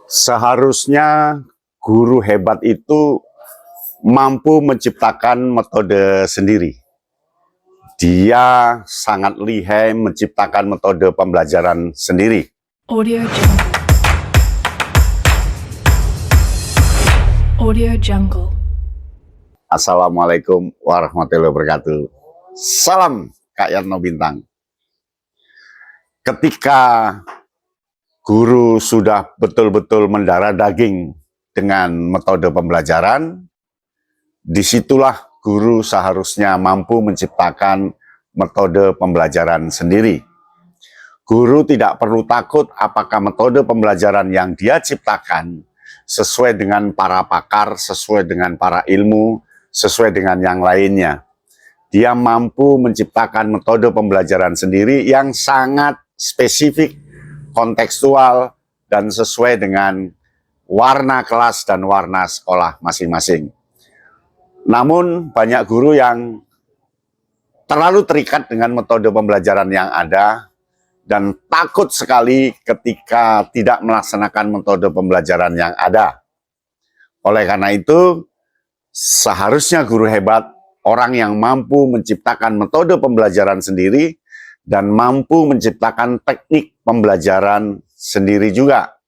Seharusnya guru hebat itu mampu menciptakan metode sendiri. Dia sangat lihai menciptakan metode pembelajaran sendiri. Audio Jungle. Audio Jungle. Assalamualaikum warahmatullahi wabarakatuh. Salam Kak Yarno Bintang. Ketika guru sudah betul-betul mendarah daging dengan metode pembelajaran, disitulah guru seharusnya mampu menciptakan metode pembelajaran sendiri. Guru tidak perlu takut apakah metode pembelajaran yang dia ciptakan sesuai dengan para pakar, sesuai dengan para ilmu, sesuai dengan yang lainnya. Dia mampu menciptakan metode pembelajaran sendiri yang sangat spesifik, kontekstual, dan sesuai dengan warna kelas dan warna sekolah masing-masing. Namun banyak guru yang terlalu terikat dengan metode pembelajaran yang ada dan takut sekali ketika tidak melaksanakan metode pembelajaran yang ada. Oleh karena itu, seharusnya guru hebat, orang yang mampu menciptakan metode pembelajaran sendiri dan mampu menciptakan teknik pembelajaran sendiri juga.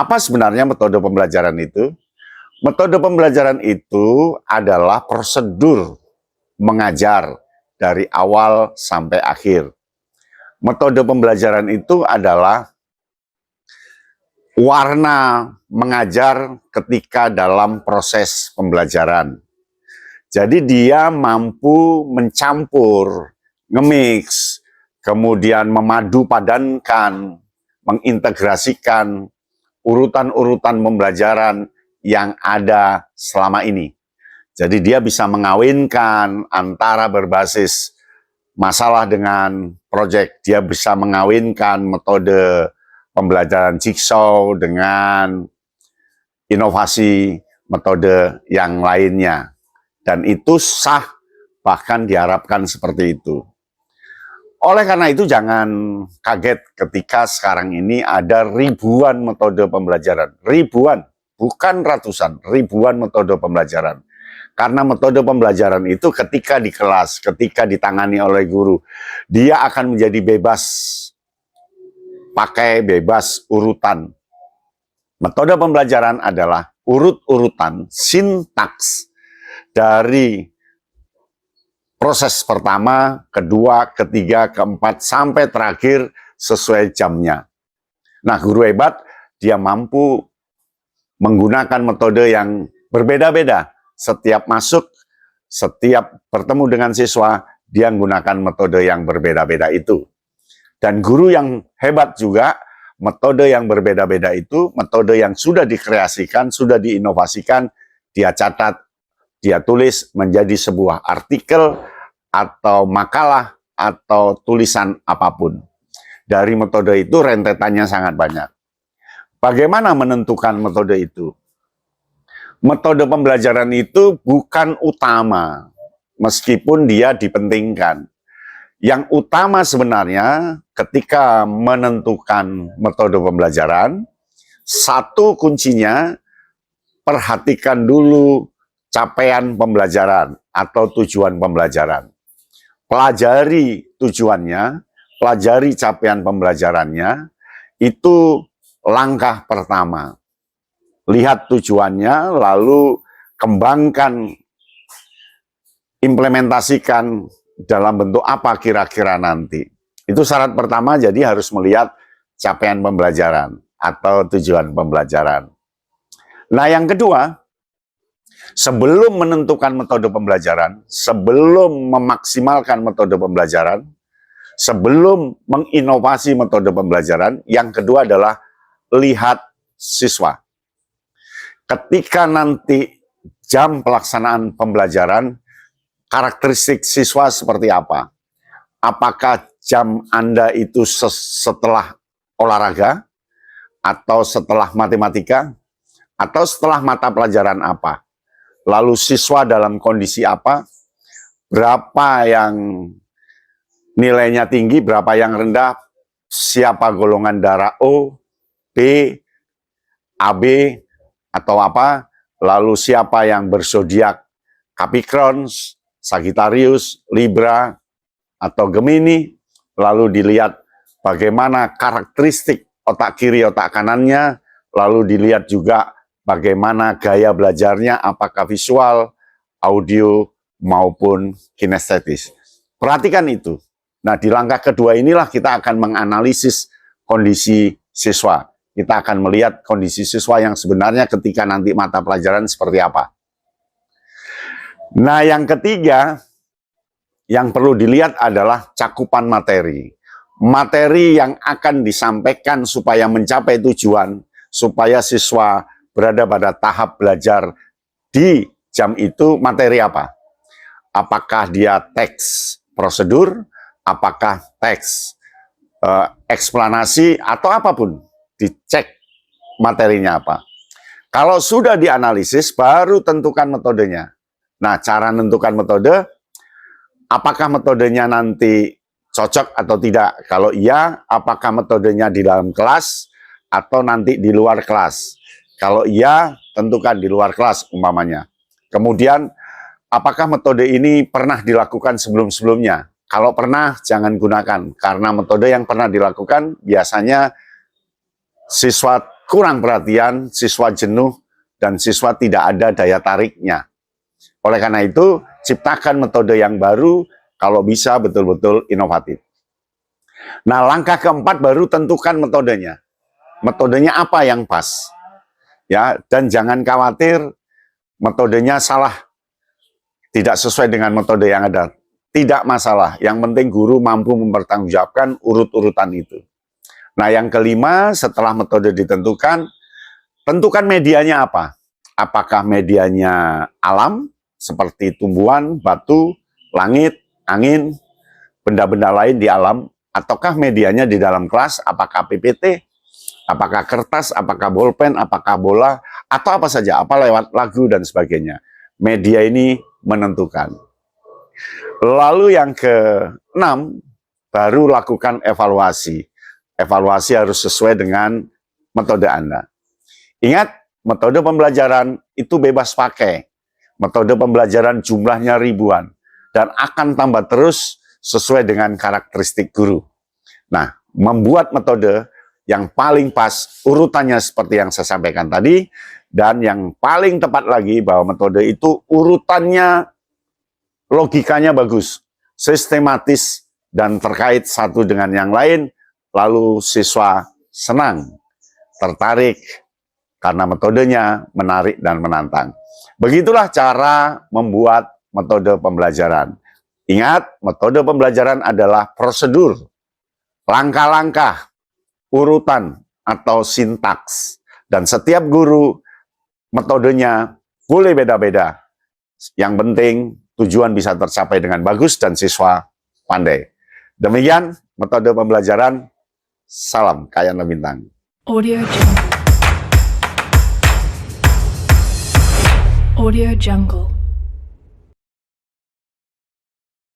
Apa sebenarnya metode pembelajaran itu? Metode pembelajaran itu adalah prosedur mengajar dari awal sampai akhir. Metode pembelajaran itu adalah warna mengajar ketika dalam proses pembelajaran. Jadi dia mampu mencampur, nge-mix, kemudian memadu padankan, mengintegrasikan urutan-urutan pembelajaran yang ada selama ini. Jadi dia bisa mengawinkan antara berbasis masalah dengan proyek. Dia bisa mengawinkan metode pembelajaran jigsaw dengan inovasi metode yang lainnya. Dan itu sah, bahkan diharapkan seperti itu. Oleh karena itu jangan kaget ketika sekarang ini ada ribuan metode pembelajaran. Ribuan, bukan ratusan, ribuan metode pembelajaran. Karena metode pembelajaran itu ketika di kelas, ketika ditangani oleh guru, dia akan menjadi bebas, pakai bebas urutan. Metode pembelajaran adalah urut-urutan, sintaks dari proses pertama, kedua, ketiga, keempat, sampai terakhir sesuai jamnya. Nah, guru hebat, dia mampu menggunakan metode yang berbeda-beda. Setiap masuk, setiap bertemu dengan siswa, dia menggunakan metode yang berbeda-beda itu. Dan guru yang hebat juga, metode yang berbeda-beda itu, metode yang sudah dikreasikan, sudah diinovasikan, dia catat, dia tulis menjadi sebuah artikel atau makalah atau tulisan apapun. Dari metode itu rentetannya sangat banyak. Bagaimana menentukan metode itu? Metode pembelajaran itu bukan utama, meskipun dia dipentingkan. Yang utama sebenarnya ketika menentukan metode pembelajaran, satu kuncinya, perhatikan dulu capaian pembelajaran atau tujuan pembelajaran. Pelajari tujuannya, pelajari capaian pembelajarannya, itu langkah pertama. Lihat tujuannya, lalu kembangkan, implementasikan dalam bentuk apa kira-kira nanti. Itu syarat pertama, jadi harus melihat capaian pembelajaran atau tujuan pembelajaran. Nah, yang kedua, sebelum menentukan metode pembelajaran, sebelum memaksimalkan metode pembelajaran, sebelum menginovasi metode pembelajaran, yang kedua adalah lihat siswa. Ketika nanti jam pelaksanaan pembelajaran, karakteristik siswa seperti apa? Apakah jam Anda itu setelah olahraga, atau setelah matematika, atau setelah mata pelajaran apa? Lalu siswa dalam kondisi apa? Berapa yang nilainya tinggi, berapa yang rendah? Siapa golongan darah O, B, AB atau apa, lalu siapa yang berzodiak Capricorn, Sagittarius, Libra, atau Gemini, lalu dilihat bagaimana karakteristik otak kiri, otak kanannya, lalu dilihat juga bagaimana gaya belajarnya, apakah visual, audio, maupun kinestetis. Perhatikan itu. Nah, di langkah kedua inilah kita akan menganalisis kondisi siswa. Kita akan melihat kondisi siswa yang sebenarnya ketika nanti mata pelajaran seperti apa. Nah, yang ketiga, yang perlu dilihat adalah cakupan materi. Materi yang akan disampaikan supaya mencapai tujuan, supaya siswa berada pada tahap belajar di jam itu, materi apa? Apakah dia teks prosedur, apakah teks eksplanasi, atau apapun, dicek materinya apa. Kalau sudah dianalisis, baru tentukan metodenya. Nah, cara menentukan metode, apakah metodenya nanti cocok atau tidak? Kalau iya, apakah metodenya di dalam kelas atau nanti di luar kelas? Kalau iya, tentukan di luar kelas umpamanya. Kemudian, apakah metode ini pernah dilakukan sebelum-sebelumnya? Kalau pernah, jangan gunakan. Karena metode yang pernah dilakukan, biasanya siswa kurang perhatian, siswa jenuh, dan siswa tidak ada daya tariknya. Oleh karena itu, ciptakan metode yang baru, kalau bisa betul-betul inovatif. Nah, langkah keempat baru tentukan metodenya. Metodenya apa yang pas? Ya, dan jangan khawatir metodenya salah, tidak sesuai dengan metode yang ada. Tidak masalah, yang penting guru mampu mempertanggungjawabkan urut-urutan itu. Nah, yang kelima, setelah metode ditentukan, tentukan medianya apa? Apakah medianya alam, seperti tumbuhan, batu, langit, angin, benda-benda lain di alam, ataukah medianya di dalam kelas, apakah PPT, apakah kertas, apakah bolpen, apakah bola, atau apa saja, apa lewat lagu dan sebagainya. Media ini menentukan. Lalu yang keenam, baru lakukan evaluasi. Evaluasi harus sesuai dengan metode Anda. Ingat, metode pembelajaran itu bebas pakai. Metode pembelajaran jumlahnya ribuan. Dan akan tambah terus sesuai dengan karakteristik guru. Nah, membuat metode yang paling pas, urutannya seperti yang saya sampaikan tadi, dan yang paling tepat lagi bahwa metode itu urutannya, logikanya bagus, sistematis, dan terkait satu dengan yang lain, lalu siswa senang, tertarik, karena metodenya menarik dan menantang. Begitulah cara membuat metode pembelajaran. Ingat, metode pembelajaran adalah prosedur, langkah-langkah, urutan, atau sintaks. Dan setiap guru, metodenya boleh beda-beda. Yang penting, tujuan bisa tercapai dengan bagus dan siswa pandai. Demikian metode pembelajaran. Salam Kayana Bintang. Audio Jungle. Audio Jungle.